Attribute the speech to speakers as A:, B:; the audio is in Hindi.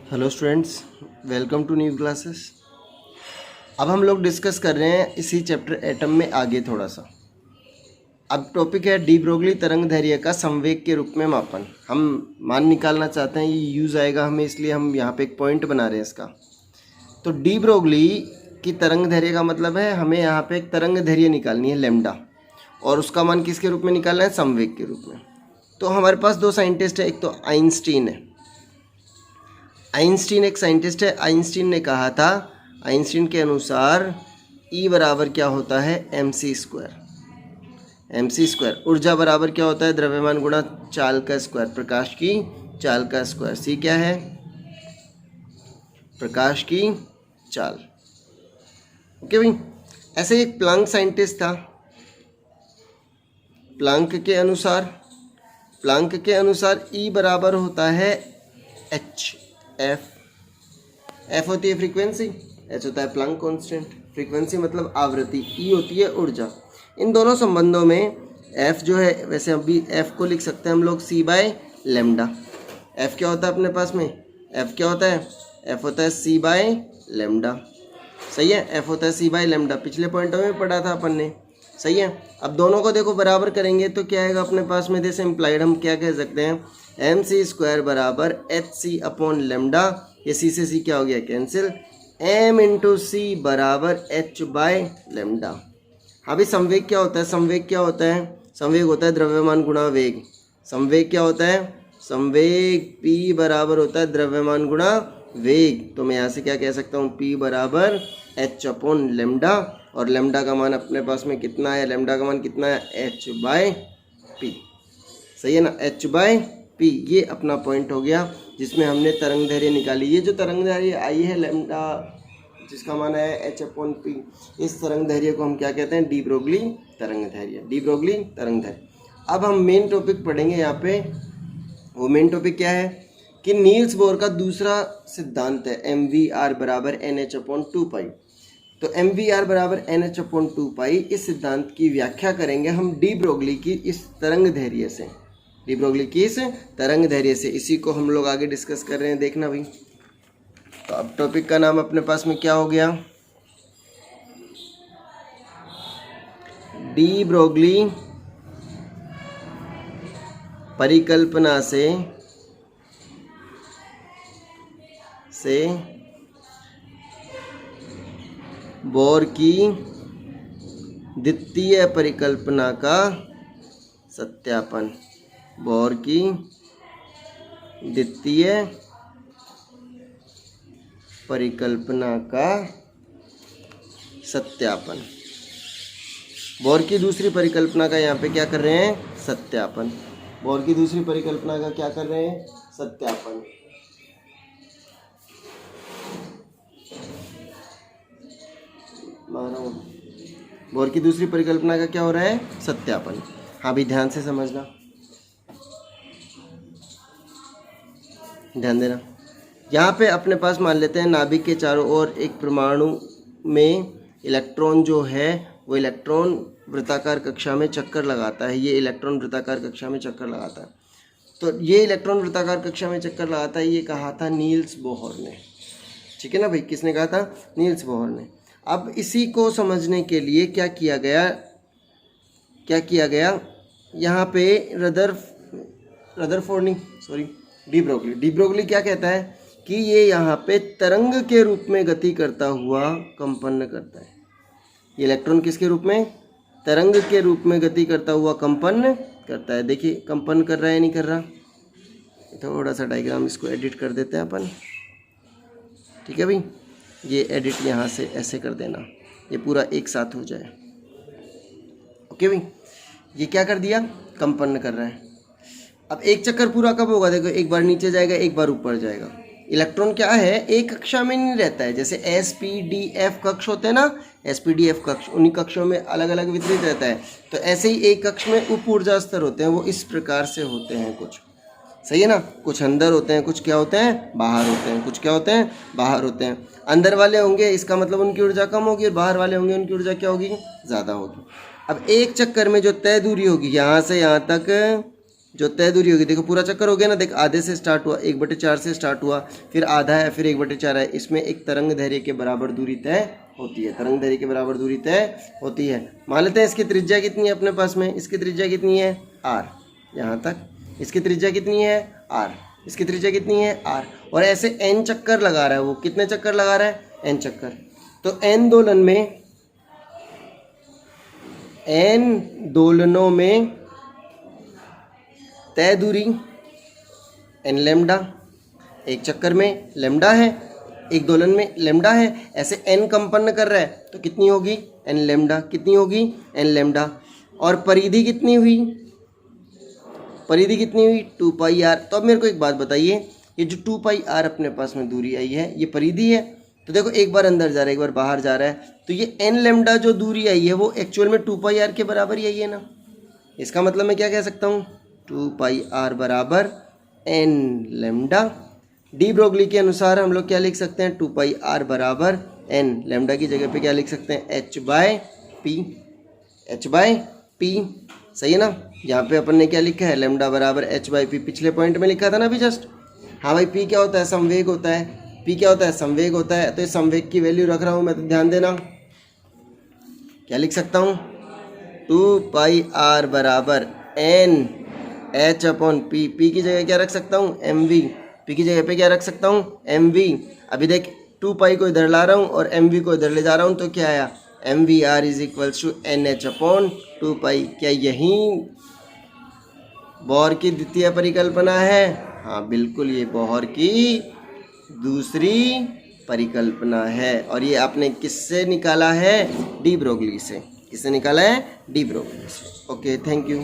A: Hello students, welcome to new classes. अब हम लोग डिस्कस कर रहे हैं इसी चैप्टर एटम में आगे थोड़ा सा। अब टॉपिक है डी ब्रोगली तरंग दैर्घ्य का संवेग के रूप में मापन। हम मान निकालना चाहते हैं, ये यूज़ आएगा हमें, इसलिए हम यहाँ पे एक पॉइंट बना रहे हैं इसका। तो डी ब्रोगली की तरंग दैर्घ्य का मतलब है हमें यहाँ पे एक तरंग दैर्घ्य निकालनी है लैम्डा, और उसका मान किसके रूप में निकालना है? संवेग के रूप में। तो हमारे पास दो साइंटिस्ट है, एक तो आइंस्टीन है। आइंस्टीन एक साइंटिस्ट है। आइंस्टीन ने कहा था, आइंस्टीन के अनुसार E बराबर क्या होता है? mc square. mc स्क्वायर ऊर्जा बराबर क्या होता है? द्रव्यमान गुणा चाल का स्क्वायर, प्रकाश की चाल का स्क्वायर। C क्या है? प्रकाश की चाल। ओके भाई। ऐसे एक प्लांक साइंटिस्ट था। प्लांक के अनुसार E बराबर होता है h। एफ होती है फ्रीक्वेंसी, एच होता है प्लांक कांस्टेंट। फ्रीक्वेंसी मतलब आवृत्ति, ई होती है ऊर्जा। इन दोनों संबंधों में एफ जो है, वैसे अभी एफ को लिख सकते हैं हम लोग सी बाय लेमडा। एफ क्या होता है अपने पास में? एफ क्या होता है? एफ होता है सी बाय लेमडा। सही है, एफ होता है सी बाय लेमडा। पिछले पॉइंटों में पढ़ा था अपन ने। सही है। अब दोनों को देखो बराबर करेंगे तो क्या आएगा अपने पास में? जैसे इम्प्लाइड हम क्या कह सकते हैं? एम सी स्क्वायर बराबर एच सी अपॉन लेमडा। ये सी से सी क्या हो गया? कैंसिल। एम इंटू सी बराबर एच बाय लेमडा। अभी संवेग क्या होता है? संवेग क्या होता है? संवेग होता है द्रव्यमान गुणा वेग। संवेग क्या होता है? संवेग P बराबर होता है द्रव्यमान गुणा वेग। तो मैं यहाँ से क्या कह सकता हूँ? P बराबर एच अपॉन लेमडा, और लेमडा का मान अपने पास में कितना है? लेमडा का मान कितना है? H by P. सही है ना, एच बाय पी। ये अपना पॉइंट हो गया जिसमें हमने तरंग दैर्घ्य निकाली। ये जो तरंग दैर्घ्य आई है लेमडा, जिसका मान है एच अपॉन पी, इस तरंग दैर्घ्य को हम क्या कहते हैं? डी ब्रोगली तरंग दैर्घ्य। डी ब्रोगली तरंग दैर्घ्य। अब हम मेन टॉपिक पढ़ेंगे यहाँ पे। वो मेन टॉपिक क्या है कि नील्स बोर का दूसरा सिद्धांत है एम वी आर बराबर एन एच अपॉन टू पाई। तो एम वी आर बराबर एन एच अपॉन टू पाई, इस सिद्धांत की व्याख्या करेंगे हम डी ब्रोगली की इस तरंग दैर्घ्य से। डी ब्रोगली की इस तरंग दैर्घ्य से, इसी को हम लोग आगे डिस्कस कर रहे हैं, देखना भाई। तो अब टॉपिक का नाम अपने पास में क्या हो गया? डी ब्रोगली परिकल्पना से बोर की द्वितीय परिकल्पना का सत्यापन। बोर की द्वितीय परिकल्पना का सत्यापन। बोर की दूसरी परिकल्पना का यहाँ पे क्या कर रहे हैं? सत्यापन। बोर की दूसरी परिकल्पना का क्या कर रहे हैं? सत्यापन। बोर की दूसरी परिकल्पना का क्या हो रहा है? सत्यापन। हाँ भी, ध्यान से समझना, ध्यान देना। यहाँ पे अपने पास मान लेते हैं नाभिक के चारों ओर एक परमाणु में इलेक्ट्रॉन जो है वो इलेक्ट्रॉन वृत्ताकार कक्षा में चक्कर लगाता है। ये इलेक्ट्रॉन वृत्ताकार कक्षा में चक्कर लगाता है। तो ये इलेक्ट्रॉन वृत्ताकार कक्षा में चक्कर लगाता है, ये कहा था नील्स बोहर ने। ठीक है ना भाई, किसने कहा था? नील्स बोहर ने। अब इसी को समझने के लिए क्या किया गया यहाँ पे रदरफोर्ड नहीं, सॉरी, डी ब्रोगली क्या कहता है कि ये यहाँ पे तरंग के रूप में गति करता हुआ कंपन करता है। ये इलेक्ट्रॉन किसके रूप में? तरंग के रूप में गति करता हुआ कंपन करता है। देखिए कंपन कर रहा है नहीं कर रहा? थोड़ा सा डायग्राम इसको एडिट कर देते हैं अपन। ठीक है भाई, ये एडिट यहाँ से ऐसे कर देना, ये पूरा एक साथ हो जाए। ओके भाई, ये क्या कर दिया? कंपन कर रहा है। अब एक चक्कर पूरा कब होगा? देखो, एक बार नीचे जाएगा, एक बार ऊपर जाएगा। इलेक्ट्रॉन क्या है? एक कक्षा में नहीं रहता है। जैसे एस पी डी एफ कक्ष होते हैं ना, एस पी डी एफ कक्ष, उन्हीं कक्षों में अलग अलग वितरित रहता है। तो ऐसे ही एक कक्ष में उप ऊर्जा स्तर होते हैं, वो इस प्रकार से होते हैं कुछ। सही है ना, कुछ अंदर होते हैं, कुछ क्या होते हैं? बाहर होते हैं। कुछ क्या होते हैं? बाहर होते हैं। अंदर वाले होंगे, इसका मतलब उनकी ऊर्जा कम होगी, और बाहर वाले होंगे, उनकी ऊर्जा क्या होगी? ज़्यादा होगी। अब एक चक्कर में जो तय दूरी होगी यहाँ से यहाँ तक जो तय दूरी होगी, देखो पूरा चक्कर हो गया ना, देख आधे से स्टार्ट हुआ, 1/4 से स्टार्ट हुआ, फिर आधा है, फिर 1/4 है, इसमें एक तरंग दैर्घ्य के बराबर दूरी तय होती है, तरंग दैर्घ्य के बराबर दूरी तय होती है। मान लेते हैं इसकी त्रिज्या कितनी है अपने पास में, इसकी त्रिज्या कितनी है r, यहाँ तक, इसकी त्रिज्या कितनी है r, इसकी त्रिज्या कितनी है r, और ऐसे n चक्कर लगा रहा है वो, कितने चक्कर लगा रहा है, n चक्कर। तो n दोलनों में तय दूरी n लैम्डा, एक चक्कर में लैम्डा है, एक दोलन में लैम्डा है, ऐसे n कंपन कर रहा है तो कितनी होगी n लैम्डा, कितनी होगी n लैम्डा। और परिधि कितनी हुई, परिधि कितनी हुई 2πr। तो अब मेरे को एक बात बताइए, ये जो 2πr अपने पास में दूरी आई है ये परिधि है, तो देखो एक बार अंदर जा रहा है एक बार बाहर जा रहा है, तो ये n लैम्डा जो दूरी आई है वो एक्चुअल में 2πr के बराबर ही आई है ना। इसका मतलब मैं क्या कह सकता हूँ, 2πr बराबर n लैम्डा। डी ब्रोगली के अनुसार हम लोग क्या लिख सकते हैं, 2πr बराबर n, लैम्डा की जगह पे क्या लिख सकते हैं h/p, h/p, सही है ना। यहाँ पे अपन ने क्या लिखा है, लैम्डा बराबर h/p, पिछले पॉइंट में लिखा था ना अभी जस्ट। हाँ भाई, p क्या होता है, संवेग होता है, p क्या होता है, संवेग होता है, तो इस संवेग की वैल्यू रख रहा हूँ मैं, तो ध्यान देना क्या लिख सकता हूँ, 2πr बराबर n h/p, p की जगह क्या रख सकता हूँ mv, p की जगह पे क्या रख सकता हूँ mv। अभी देख 2π को इधर ला रहा हूँ और mv को इधर ले जा रहा हूँ, तो क्या आया mvr is equals to nh/2π। क्या यही बोहर की द्वितीय परिकल्पना है, हाँ बिल्कुल, ये बोहर की दूसरी परिकल्पना है। और ये आपने किससे निकाला है, डी ब्रोगली से, किससे निकाला है, डी ब्रोगली से। Okay, thank you.